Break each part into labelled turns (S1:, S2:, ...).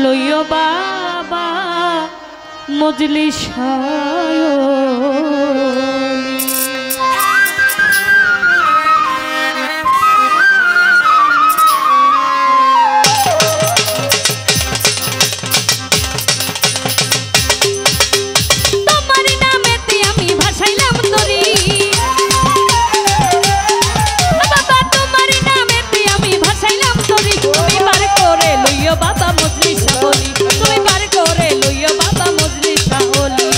S1: লইও বাবা মজলিস বাবা মজলিস বলি তুমি পার করে লইও বাবা মজলিস বলি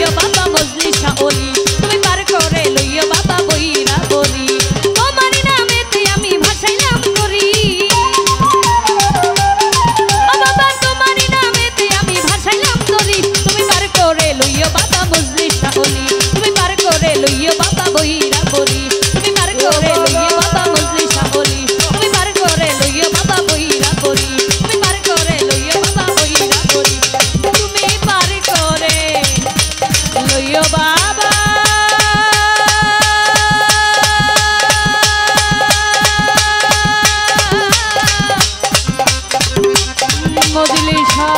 S1: লইও বাবা মজলিসা ওলি তুমি পার করে লইও বাবা বইরা বলি তোমার নামেতে আমি ভাসাইলাম করি ও বাবা তোমার নামেতে আমি ভাসাইলাম করি তুমি পার করে লইও বাবা মজলিসা ওলি তুমি পার করে লইও বাবা বইরা বলি তুমি পার করে লইও বাবা মজলিসা ওলি তুমি পার করে লইও বাবা বইরা বলি তুমি পার করে লইও বাবা বইরা বলি তুমি পার করে লইও বাবা মজলিসা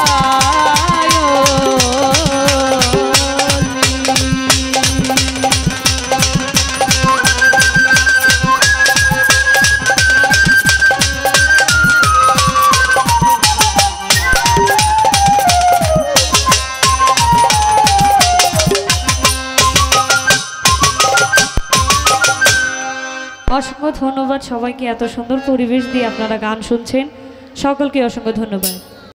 S1: অসংখ্য ধন্যবাদ সবাইকে এত সুন্দর পরিবেশ দিয়ে আপনারা গান শুনছেন সকলকে অসংখ্য ধন্যবাদ।